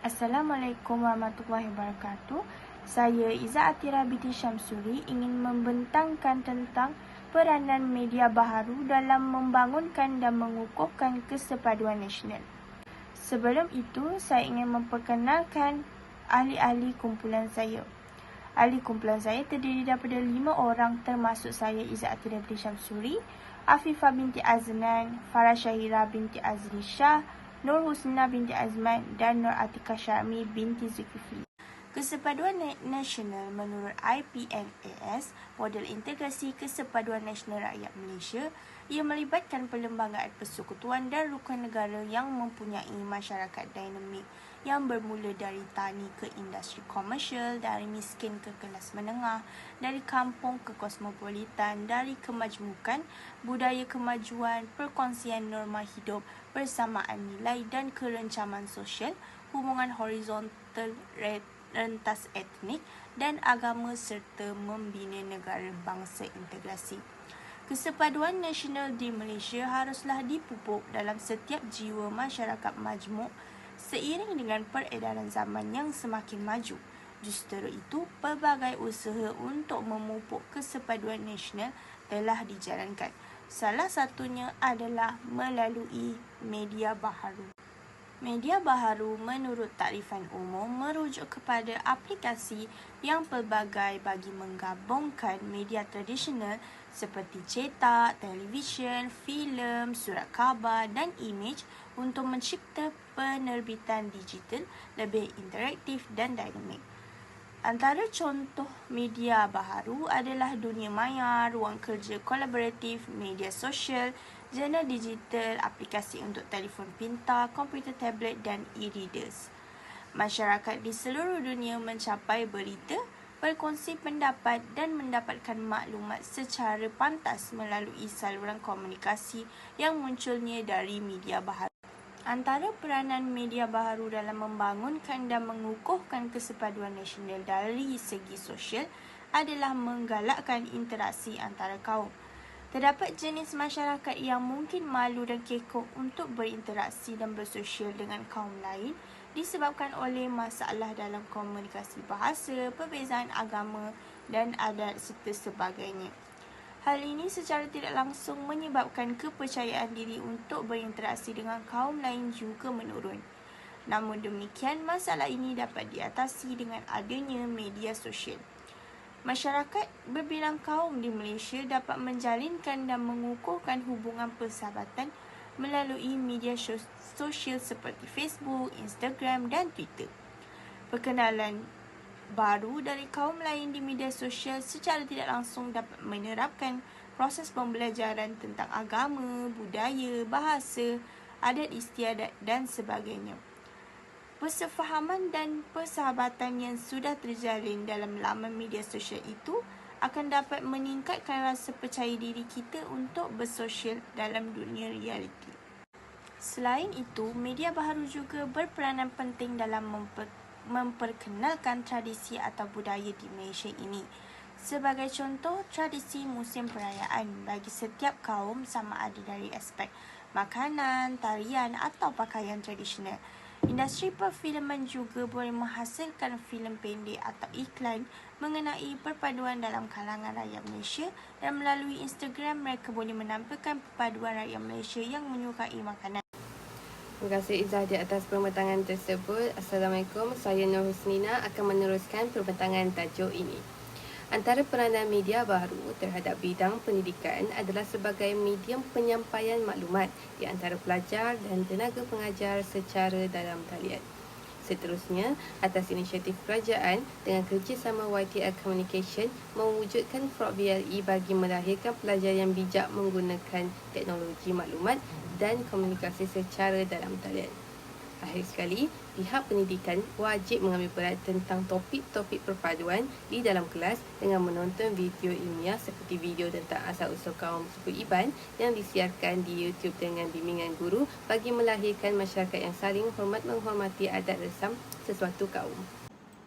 Assalamualaikum warahmatullahi wabarakatuh. Saya Izzat Atira binti Syamsuri ingin membentangkan tentang peranan media baharu dalam membangunkan dan mengukuhkan kesepaduan nasional. Sebelum itu, saya ingin memperkenalkan ahli-ahli kumpulan saya. Ahli kumpulan saya terdiri daripada 5 orang termasuk saya Izzat Atira binti Syamsuri, Afifah binti Aznan, Farah Syahira binti Azri Shah, Nur Husna binti Azman dan Nur Atika Syarmi binti Zulkifli. Kesepaduan Nasional menurut IPNAS, model integrasi Kesepaduan Nasional Rakyat Malaysia, ia melibatkan perlembagaan persekutuan dan rukun negara yang mempunyai masyarakat dinamik yang bermula dari tani ke industri komersial, dari miskin ke kelas menengah, dari kampung ke kosmopolitan, dari kemajmukan, budaya kemajuan, perkongsian norma hidup, persamaan nilai dan kerencaman sosial, hubungan horizontal rentas etnik dan agama serta membina negara bangsa integrasi. Kesepaduan nasional di Malaysia haruslah dipupuk dalam setiap jiwa masyarakat majmuk seiring dengan peredaran zaman yang semakin maju. Justru itu, pelbagai usaha untuk memupuk kesepaduan nasional telah dijalankan. Salah satunya adalah melalui media baharu. Media baharu menurut takrifan umum merujuk kepada aplikasi yang pelbagai bagi menggabungkan media tradisional seperti cetak, televisyen, filem, surat khabar dan imej untuk mencipta penerbitan digital lebih interaktif dan dinamik. Antara contoh media baharu adalah dunia maya, ruang kerja kolaboratif, media sosial, jurnal digital, aplikasi untuk telefon pintar, komputer tablet dan e-readers. Masyarakat di seluruh dunia mencapai berita, berkongsi pendapat dan mendapatkan maklumat secara pantas melalui saluran komunikasi yang munculnya dari media baharu. Antara peranan media baharu dalam membangunkan dan mengukuhkan kesepaduan nasional dari segi sosial adalah menggalakkan interaksi antara kaum. Terdapat jenis masyarakat yang mungkin malu dan kekok untuk berinteraksi dan bersosial dengan kaum lain disebabkan oleh masalah dalam komunikasi bahasa, perbezaan agama dan adat serta sebagainya. Hal ini secara tidak langsung menyebabkan kepercayaan diri untuk berinteraksi dengan kaum lain juga menurun. Namun demikian, masalah ini dapat diatasi dengan adanya media sosial. Masyarakat berbilang kaum di Malaysia dapat menjalinkan dan mengukuhkan hubungan persahabatan melalui media sosial seperti Facebook, Instagram dan Twitter. Perkenalan baru dari kaum lain di media sosial secara tidak langsung dapat menerapkan proses pembelajaran tentang agama, budaya, bahasa, adat istiadat dan sebagainya. Persefahaman dan persahabatan yang sudah terjalin dalam laman media sosial itu akan dapat meningkatkan rasa percaya diri kita untuk bersosial dalam dunia realiti. Selain itu, media baharu juga berperanan penting dalam memperkenalkan tradisi atau budaya di Malaysia ini. Sebagai contoh, tradisi musim perayaan bagi setiap kaum sama ada dari aspek makanan, tarian atau pakaian tradisional. Industri perfilman juga boleh menghasilkan filem pendek atau iklan mengenai perpaduan dalam kalangan rakyat Malaysia dan melalui Instagram mereka boleh menampilkan perpaduan rakyat Malaysia yang menyukai makanan. Terima kasih Izzah di atas pembentangan tersebut. Assalamualaikum, saya Nur Husnina akan meneruskan pembentangan tajuk ini. Antara peranan media baharu terhadap bidang pendidikan adalah sebagai medium penyampaian maklumat di antara pelajar dan tenaga pengajar secara dalam talian. Seterusnya, atas inisiatif kerajaan dengan kerjasama YTL Communication mewujudkan Prog BLE bagi melahirkan pelajar yang bijak menggunakan teknologi maklumat dan komunikasi secara dalam talian. Akhir sekali, pihak pendidikan wajib mengambil berat tentang topik-topik perpaduan di dalam kelas dengan menonton video ilmiah seperti video tentang asal-usul kaum suku Iban yang disiarkan di YouTube dengan bimbingan guru bagi melahirkan masyarakat yang saling hormat menghormati adat resam sesuatu kaum.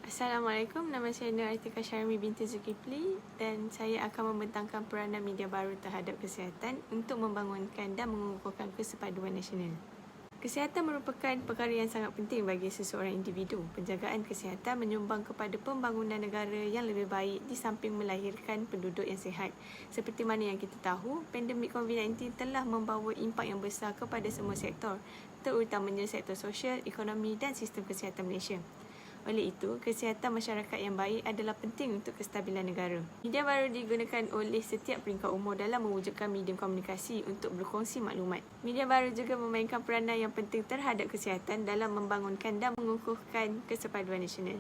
Assalamualaikum, nama saya Nur Atika Syarmi binti Zulkifli dan saya akan membentangkan peranan media baru terhadap kesihatan untuk membangunkan dan mengukuhkan kesepaduan nasional. Kesihatan merupakan perkara yang sangat penting bagi seseorang individu. Penjagaan kesihatan menyumbang kepada pembangunan negara yang lebih baik di samping melahirkan penduduk yang sihat. Seperti mana yang kita tahu, pandemik COVID-19 telah membawa impak yang besar kepada semua sektor, terutamanya sektor sosial, ekonomi dan sistem kesihatan Malaysia. Oleh itu, kesihatan masyarakat yang baik adalah penting untuk kestabilan negara. Media baru digunakan oleh setiap peringkat umur dalam mewujudkan medium komunikasi untuk berkongsi maklumat. Media baru juga memainkan peranan yang penting terhadap kesihatan dalam membangunkan dan mengukuhkan kesepaduan nasional.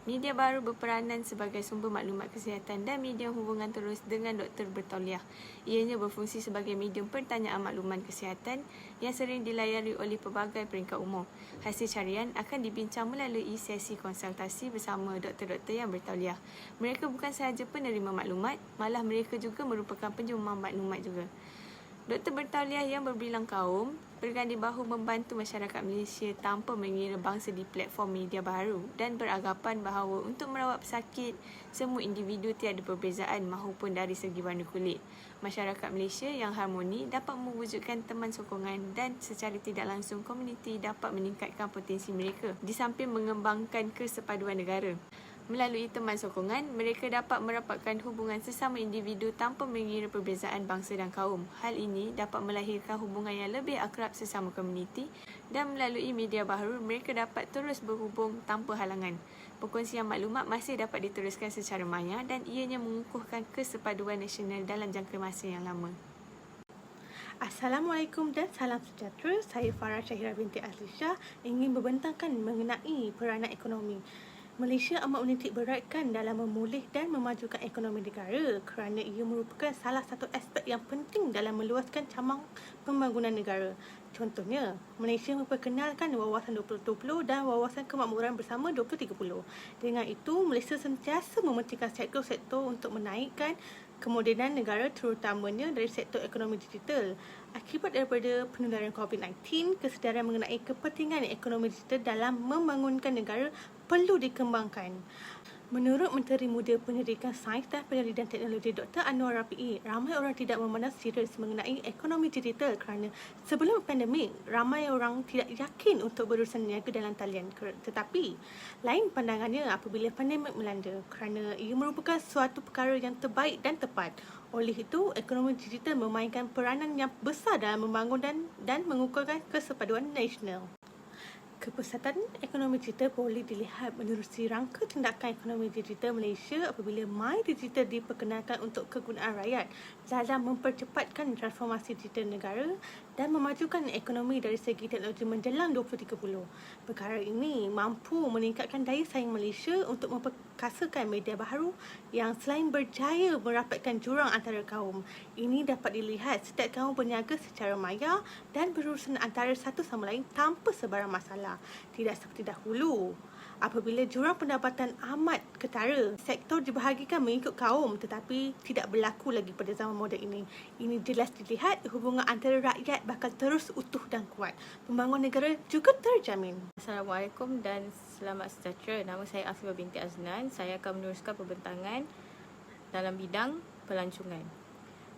Media baru berperanan sebagai sumber maklumat kesihatan dan medium hubungan terus dengan doktor bertauliah. Ianya berfungsi sebagai medium pertanyaan makluman kesihatan yang sering dilayari oleh pelbagai peringkat umur. Hasil carian akan dibincang melalui sesi konsultasi bersama doktor-doktor yang bertauliah. Mereka bukan sahaja penerima maklumat, malah mereka juga merupakan penyumbang maklumat juga. Doktor bertauliah yang berbilang kaum berganding bahu membantu masyarakat Malaysia tanpa mengira bangsa di platform media baru dan beranggapan bahawa untuk merawat pesakit, semua individu tiada perbezaan mahupun dari segi warna kulit. Masyarakat Malaysia yang harmoni dapat mewujudkan teman sokongan dan secara tidak langsung komuniti dapat meningkatkan potensi mereka di samping mengembangkan kesepaduan negara. Melalui teman sokongan, mereka dapat merapatkan hubungan sesama individu tanpa mengira perbezaan bangsa dan kaum. Hal ini dapat melahirkan hubungan yang lebih akrab sesama komuniti dan melalui media baru, mereka dapat terus berhubung tanpa halangan. Perkongsian maklumat masih dapat diteruskan secara maya dan ianya mengukuhkan kesepaduan nasional dalam jangka masa yang lama. Assalamualaikum dan salam sejahtera. Saya Farah Syahira binti Azlisha ingin membentangkan mengenai peranan ekonomi. Malaysia amat menitik beratkan dalam memulih dan memajukan ekonomi negara kerana ia merupakan salah satu aspek yang penting dalam meluaskan cabang pembangunan negara. Contohnya, Malaysia memperkenalkan Wawasan 2020 dan Wawasan Kemakmuran Bersama 2030. Dengan itu, Malaysia sentiasa mementingkan sektor-sektor untuk menaikkan kemodenan negara terutamanya dari sektor ekonomi digital. Akibat daripada penularan COVID-19, kesedaran mengenai kepentingan ekonomi digital dalam membangunkan negara perlu dikembangkan. Menurut Menteri Muda Pendidikan Sains dan Penelitian Teknologi Dr. Anwar Rafiee, ramai orang tidak memandang serius mengenai ekonomi digital kerana sebelum pandemik, ramai orang tidak yakin untuk berurusan niaga dalam talian. Tetapi, lain pandangannya apabila pandemik melanda kerana ia merupakan suatu perkara yang terbaik dan tepat. Oleh itu, ekonomi digital memainkan peranan yang besar dalam membangun dan mengukuhkan kesepaduan nasional. Kepesatan ekonomi digital boleh dilihat menerusi rangka tindakan ekonomi digital Malaysia apabila My Digital diperkenalkan untuk kegunaan rakyat dalam mempercepatkan transformasi digital negara dan memajukan ekonomi dari segi teknologi menjelang 2030. Perkara ini mampu meningkatkan daya saing Malaysia untuk memperkasakan media baru yang selain berjaya merapatkan jurang antara kaum. Ini dapat dilihat setiap kaum berniaga secara maya dan berurusan antara satu sama lain tanpa sebarang masalah. Tidak seperti dahulu. Apabila jurang pendapatan amat ketara, sektor dibahagikan mengikut kaum tetapi tidak berlaku lagi pada zaman moden ini. Ini jelas dilihat hubungan antara rakyat bakal terus utuh dan kuat. Pembangunan negara juga terjamin. Assalamualaikum dan selamat sejahtera. Nama saya Afifah binti Aznan. Saya akan meneruskan pembentangan dalam bidang pelancongan.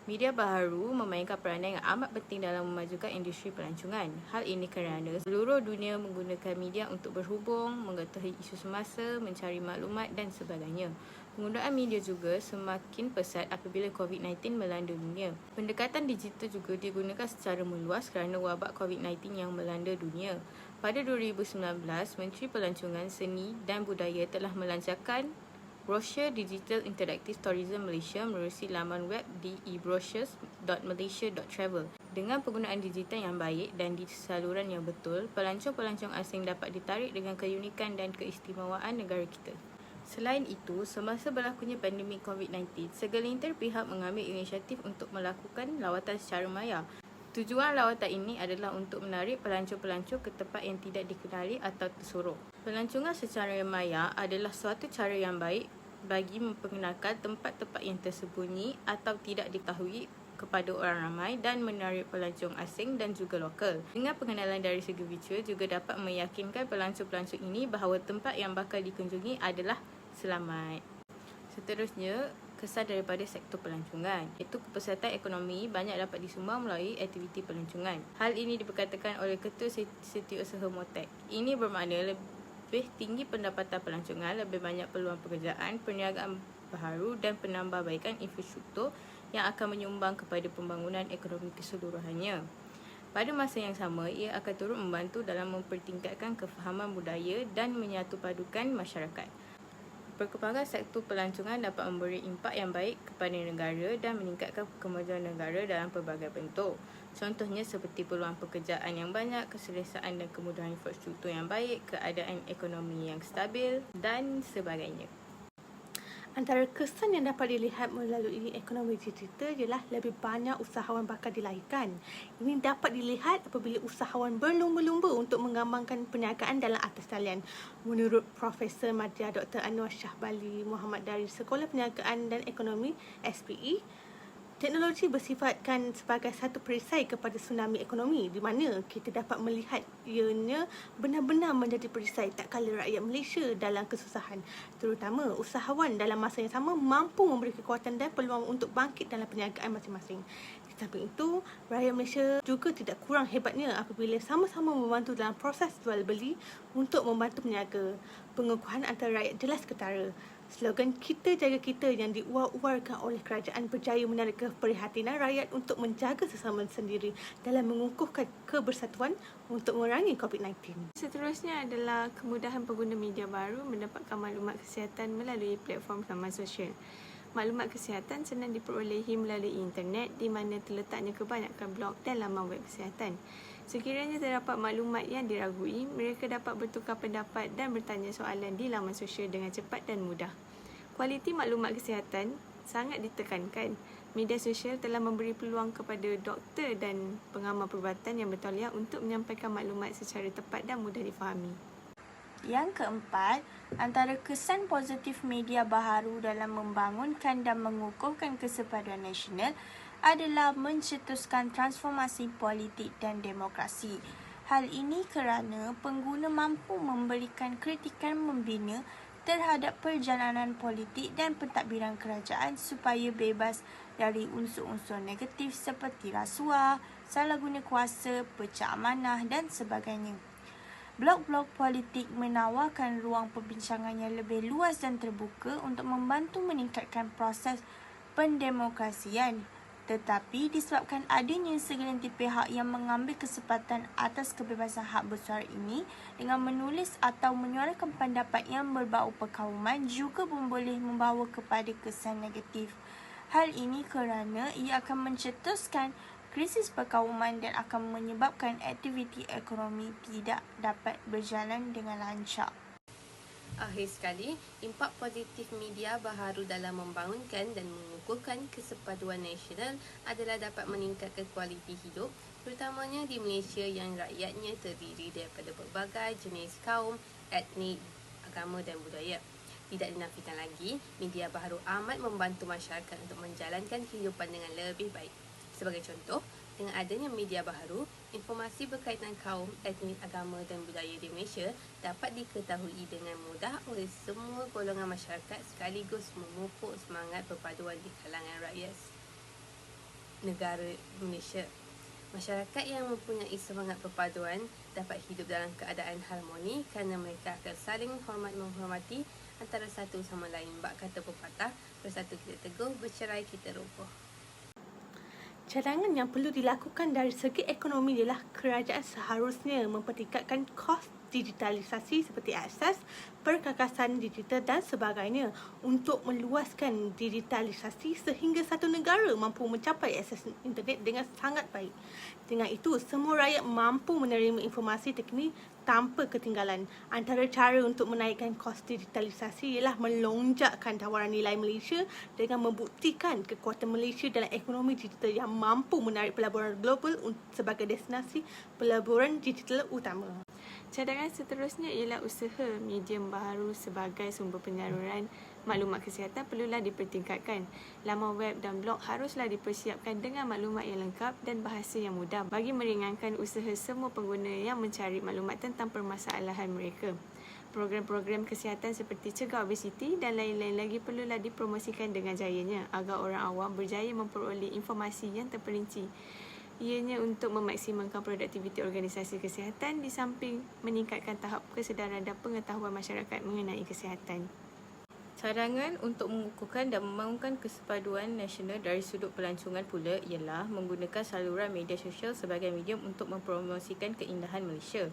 Media baharu memainkan peranan yang amat penting dalam memajukan industri pelancongan. Hal ini kerana seluruh dunia menggunakan media untuk berhubung, mengetahui isu semasa, mencari maklumat dan sebagainya. Penggunaan media juga semakin pesat apabila COVID-19 melanda dunia. Pendekatan digital juga digunakan secara meluas kerana wabak COVID-19 yang melanda dunia. Pada 2019, Menteri Pelancongan, Seni dan Budaya telah melancarkan brosur Digital Interactive Tourism Malaysia menerusi laman web di ebrochures.malaysia.travel. Dengan penggunaan digital yang baik dan di saluran yang betul, pelancong-pelancong asing dapat ditarik dengan keunikan dan keistimewaan negara kita. Selain itu, semasa berlakunya pandemik COVID-19, segelintir pihak mengambil inisiatif untuk melakukan lawatan secara maya. Tujuan lawatan ini adalah untuk menarik pelancong-pelancong ke tempat yang tidak dikenali atau tersorok. Pelancongan secara maya adalah suatu cara yang baik bagi memperkenalkan tempat-tempat yang tersembunyi atau tidak diketahui kepada orang ramai dan menarik pelancong asing dan juga lokal. Dengan pengenalan dari segi virtual juga dapat meyakinkan pelancong-pelancong ini bahawa tempat yang bakal dikunjungi adalah selamat. Seterusnya, kesan daripada sektor pelancongan, iaitu kepesertaan ekonomi banyak dapat disumbang melalui aktiviti pelancongan. Hal ini diperkatakan oleh Ketua Setiausaha Motek. Ini bermakna lebih tinggi pendapatan pelancongan, lebih banyak peluang pekerjaan, perniagaan baharu dan penambahbaikan infrastruktur yang akan menyumbang kepada pembangunan ekonomi keseluruhannya. Pada masa yang sama, ia akan turut membantu dalam mempertingkatkan kefahaman budaya dan menyatupadukan masyarakat. Perkembangan sektor pelancongan dapat memberi impak yang baik kepada negara dan meningkatkan kemajuan negara dalam pelbagai bentuk. Contohnya seperti peluang pekerjaan yang banyak, keselesaan dan kemudahan infrastruktur yang baik, keadaan ekonomi yang stabil dan sebagainya. Antara kesan yang dapat dilihat melalui ekonomi digital ialah lebih banyak usahawan bakal dilahirkan. Ini dapat dilihat apabila usahawan berlumba-lumba untuk mengembangkan perniagaan dalam atas talian. Menurut Profesor Madya Dr. Anwar Shahbali Muhammad dari Sekolah Perniagaan dan Ekonomi SPE, teknologi bersifatkan sebagai satu perisai kepada tsunami ekonomi di mana kita dapat melihat ianya benar-benar menjadi perisai tak kala rakyat Malaysia dalam kesusahan. Terutama usahawan dalam masa yang sama mampu memberi kekuatan dan peluang untuk bangkit dalam perniagaan masing-masing. Di samping itu, rakyat Malaysia juga tidak kurang hebatnya apabila sama-sama membantu dalam proses jual beli untuk membantu peniaga. Pengukuhan antara rakyat jelas ketara. Slogan "Kita Jaga Kita" yang diuar-uarkan oleh kerajaan berjaya menarik keprihatinan rakyat untuk menjaga sesama sendiri dalam mengukuhkan kebersatuan untuk memerangi COVID-19. Seterusnya adalah kemudahan pengguna media baru mendapatkan maklumat kesihatan melalui platform laman sosial. Maklumat kesihatan senang diperolehi melalui internet di mana terletaknya kebanyakan blog dan laman web kesihatan. Sekiranya terdapat maklumat yang diragui, mereka dapat bertukar pendapat dan bertanya soalan di laman sosial dengan cepat dan mudah. Kualiti maklumat kesihatan sangat ditekankan. Media sosial telah memberi peluang kepada doktor dan pengamal perubatan yang bertauliah untuk menyampaikan maklumat secara tepat dan mudah difahami. Yang keempat, antara kesan positif media baharu dalam membangunkan dan mengukuhkan kesepaduan nasional adalah mencetuskan transformasi politik dan demokrasi. Hal ini kerana pengguna mampu memberikan kritikan membina terhadap perjalanan politik dan pentadbiran kerajaan supaya bebas dari unsur-unsur negatif seperti rasuah, salah guna kuasa, pecah amanah dan sebagainya. Blog-blog politik menawarkan ruang perbincangan yang lebih luas dan terbuka untuk membantu meningkatkan proses pendemokrasian. Tetapi disebabkan adanya segelintir pihak yang mengambil kesempatan atas kebebasan hak bersuara ini dengan menulis atau menyuarakan pendapat yang berbau perkauman juga boleh membawa kepada kesan negatif. Hal ini kerana ia akan mencetuskan krisis perkauman dan akan menyebabkan aktiviti ekonomi tidak dapat berjalan dengan lancar. Akhir sekali, impak positif media baharu dalam membangunkan dan mengukuhkan kesepaduan nasional adalah dapat meningkatkan kualiti hidup, terutamanya di Malaysia yang rakyatnya terdiri daripada berbagai jenis kaum, etnik, agama dan budaya. Tidak dinafikan lagi, media baharu amat membantu masyarakat untuk menjalankan kehidupan dengan lebih baik. Sebagai contoh, dengan adanya media baharu, informasi berkaitan kaum, etnik, agama dan budaya di Malaysia dapat diketahui dengan mudah oleh semua golongan masyarakat sekaligus memupuk semangat perpaduan di kalangan rakyat negara Malaysia. Masyarakat yang mempunyai semangat perpaduan dapat hidup dalam keadaan harmoni kerana mereka akan saling menghormati antara satu sama lain. Bak kata pepatah, bersatu kita teguh, bercerai kita roboh. Cadangan yang perlu dilakukan dari segi ekonomi ialah kerajaan seharusnya mempertingkatkan kos digitalisasi seperti akses, perkakasan digital dan sebagainya untuk meluaskan digitalisasi sehingga satu negara mampu mencapai akses internet dengan sangat baik. Dengan itu, semua rakyat mampu menerima informasi teknik tanpa ketinggalan. Antara cara untuk menaikkan kos digitalisasi ialah melonjakkan tawaran nilai Malaysia dengan membuktikan kekuatan Malaysia dalam ekonomi digital yang mampu menarik pelaburan global sebagai destinasi pelaburan digital utama. Cadangan seterusnya ialah usaha medium baharu sebagai sumber penyaluran maklumat kesihatan perlulah dipertingkatkan. Laman web dan blog haruslah dipersiapkan dengan maklumat yang lengkap dan bahasa yang mudah bagi meringankan usaha semua pengguna yang mencari maklumat tentang permasalahan mereka. Program-program kesihatan seperti cegah obesiti dan lain-lain lagi perlulah dipromosikan dengan jayanya agar orang awam berjaya memperoleh informasi yang terperinci. Ianya untuk memaksimalkan produktiviti organisasi kesihatan di samping meningkatkan tahap kesedaran dan pengetahuan masyarakat mengenai kesihatan. Cadangan untuk mengukuhkan dan membangunkan kesepaduan nasional dari sudut pelancongan pula ialah menggunakan saluran media sosial sebagai medium untuk mempromosikan keindahan Malaysia.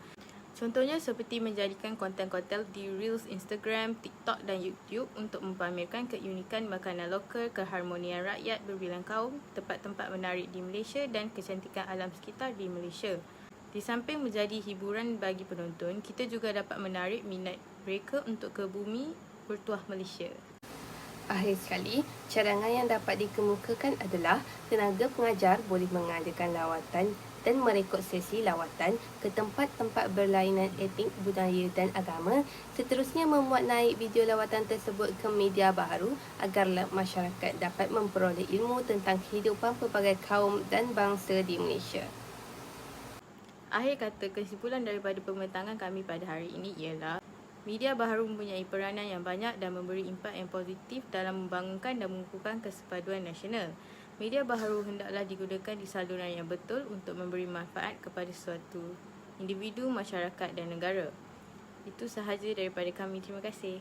Contohnya seperti menjadikan konten-konten di Reels Instagram, TikTok dan YouTube untuk mempamerkan keunikan makanan lokal, keharmonian rakyat berbilang kaum, tempat-tempat menarik di Malaysia dan kecantikan alam sekitar di Malaysia. Di samping menjadi hiburan bagi penonton, kita juga dapat menarik minat mereka untuk ke bumi bertuah Malaysia. Akhir sekali, cadangan yang dapat dikemukakan adalah tenaga pengajar boleh mengadakan lawatan dan merekod sesi lawatan ke tempat-tempat berlainan etnik, budaya dan agama, seterusnya memuat naik video lawatan tersebut ke media baharu agar masyarakat dapat memperoleh ilmu tentang kehidupan pelbagai kaum dan bangsa di Malaysia. Akhir kata, kesimpulan daripada pembentangan kami pada hari ini ialah media baharu mempunyai peranan yang banyak dan memberi impak yang positif dalam membangunkan dan mengukuhkan kesepaduan nasional. Media baharu hendaklah digunakan di saluran yang betul untuk memberi manfaat kepada suatu individu, masyarakat dan negara. Itu sahaja daripada kami. Terima kasih.